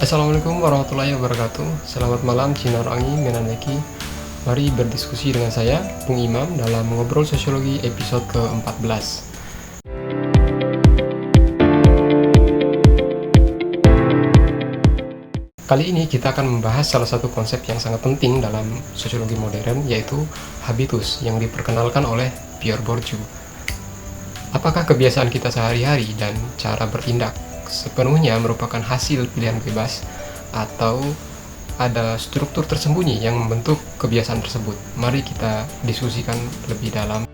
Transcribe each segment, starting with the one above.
Assalamualaikum warahmatullahi wabarakatuh. Selamat malam Cinarangi Menaneki. Mari berdiskusi dengan saya, Bung Imam, dalam Ngobrol Sosiologi episode ke-14. Kali ini kita akan membahas salah satu konsep yang sangat penting dalam sosiologi modern, yaitu habitus yang diperkenalkan oleh Pierre Bourdieu. Apakah kebiasaan kita sehari-hari dan cara bertindak sepenuhnya merupakan hasil pilihan bebas, atau ada struktur tersembunyi yang membentuk kebiasaan tersebut? Mari kita diskusikan lebih dalam.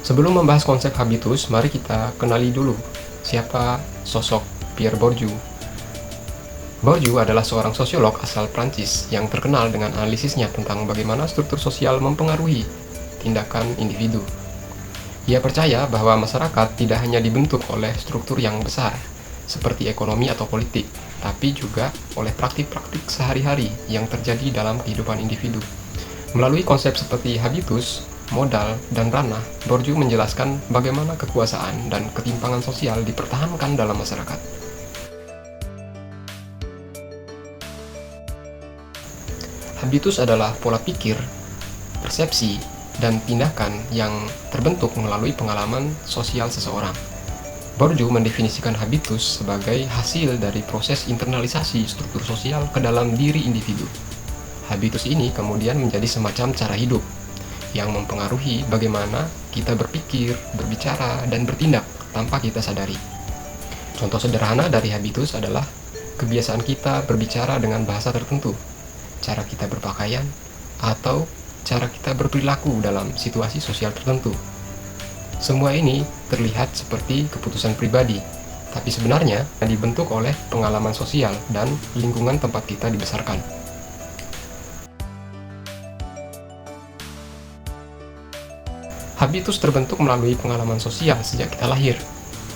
Sebelum membahas konsep habitus, mari kita kenali dulu siapa sosok Pierre Bourdieu. Bourdieu adalah seorang sosiolog asal Prancis yang terkenal dengan analisisnya tentang bagaimana struktur sosial mempengaruhi tindakan individu. Ia percaya bahwa masyarakat tidak hanya dibentuk oleh struktur yang besar, seperti ekonomi atau politik, tapi juga oleh praktik-praktik sehari-hari yang terjadi dalam kehidupan individu. Melalui konsep seperti habitus, modal, dan ranah, Bourdieu menjelaskan bagaimana kekuasaan dan ketimpangan sosial dipertahankan dalam masyarakat. Habitus adalah pola pikir, persepsi, dan tindakan yang terbentuk melalui pengalaman sosial seseorang. Bourdieu mendefinisikan habitus sebagai hasil dari proses internalisasi struktur sosial ke dalam diri individu. Habitus ini kemudian menjadi semacam cara hidup yang mempengaruhi bagaimana kita berpikir, berbicara, dan bertindak tanpa kita sadari. Contoh sederhana dari habitus adalah kebiasaan kita berbicara dengan bahasa tertentu, cara kita berpakaian, atau cara kita berperilaku dalam situasi sosial tertentu. Semua ini terlihat seperti keputusan pribadi, tapi sebenarnya dibentuk oleh pengalaman sosial dan lingkungan tempat kita dibesarkan. Habitus terbentuk melalui pengalaman sosial sejak kita lahir.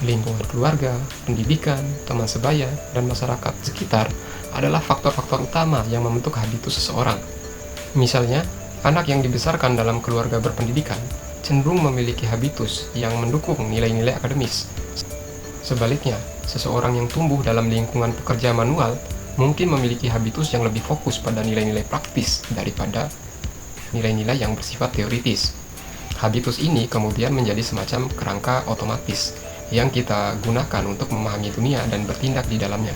Lingkungan keluarga, pendidikan, teman sebaya, dan masyarakat sekitar adalah faktor-faktor utama yang membentuk habitus seseorang. Misalnya, anak yang dibesarkan dalam keluarga berpendidikan cenderung memiliki habitus yang mendukung nilai-nilai akademis. Sebaliknya, seseorang yang tumbuh dalam lingkungan pekerja manual mungkin memiliki habitus yang lebih fokus pada nilai-nilai praktis daripada nilai-nilai yang bersifat teoritis. Habitus ini kemudian menjadi semacam kerangka otomatis yang kita gunakan untuk memahami dunia dan bertindak di dalamnya.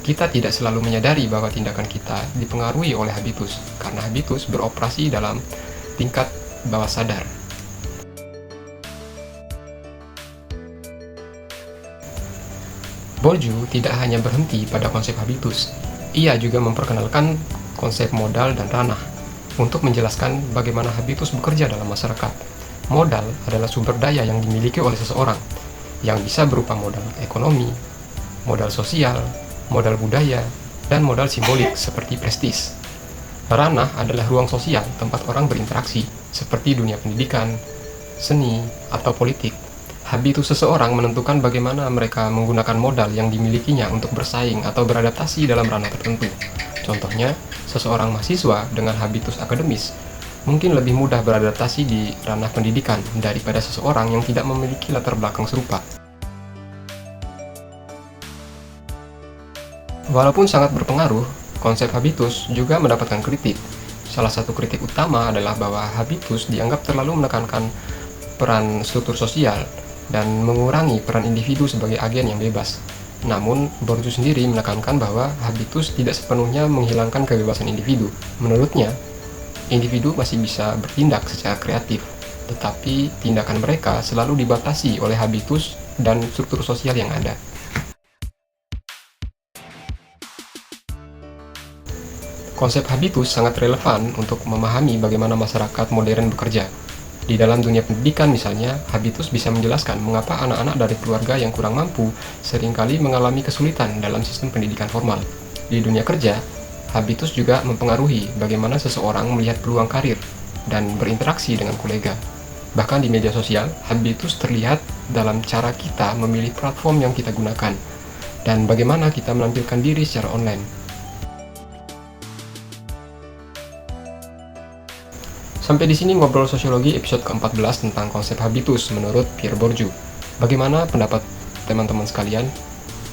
Kita tidak selalu menyadari bahwa tindakan kita dipengaruhi oleh habitus, karena habitus beroperasi dalam tingkat bawah sadar. Bourdieu tidak hanya berhenti pada konsep habitus, ia juga memperkenalkan konsep modal dan ranah untuk menjelaskan bagaimana habitus bekerja dalam masyarakat. Modal adalah sumber daya yang dimiliki oleh seseorang, yang bisa berupa modal ekonomi, modal sosial, modal budaya, dan modal simbolik seperti prestis. Ranah adalah ruang sosial tempat orang berinteraksi, seperti dunia pendidikan, seni, atau politik. Habitus seseorang menentukan bagaimana mereka menggunakan modal yang dimilikinya untuk bersaing atau beradaptasi dalam ranah tertentu. Contohnya, seseorang mahasiswa dengan habitus akademis mungkin lebih mudah beradaptasi di ranah pendidikan daripada seseorang yang tidak memiliki latar belakang serupa. Walaupun sangat berpengaruh, konsep habitus juga mendapatkan kritik. Salah satu kritik utama adalah bahwa habitus dianggap terlalu menekankan peran struktur sosial dan mengurangi peran individu sebagai agen yang bebas. Namun, Bourdieu sendiri menekankan bahwa habitus tidak sepenuhnya menghilangkan kebebasan individu. Menurutnya, individu masih bisa bertindak secara kreatif, tetapi tindakan mereka selalu dibatasi oleh habitus dan struktur sosial yang ada. Konsep habitus sangat relevan untuk memahami bagaimana masyarakat modern bekerja. Di dalam dunia pendidikan misalnya, habitus bisa menjelaskan mengapa anak-anak dari keluarga yang kurang mampu seringkali mengalami kesulitan dalam sistem pendidikan formal. Di dunia kerja, habitus juga mempengaruhi bagaimana seseorang melihat peluang karir dan berinteraksi dengan kolega. Bahkan di media sosial, habitus terlihat dalam cara kita memilih platform yang kita gunakan dan bagaimana kita menampilkan diri secara online. Sampai di sini ngobrol sosiologi episode ke-14 tentang konsep habitus menurut Pierre Bourdieu. Bagaimana pendapat teman-teman sekalian,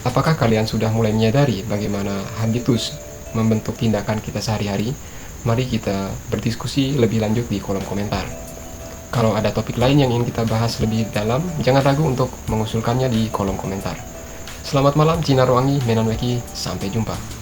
apakah kalian sudah mulai menyadari bagaimana habitus membentuk tindakan kita sehari-hari? Mari kita berdiskusi lebih lanjut di kolom komentar. Kalau ada topik lain yang ingin kita bahas lebih dalam, jangan ragu untuk mengusulkannya di kolom komentar. Selamat malam, Cina Roangi, Menan Weki, sampai jumpa.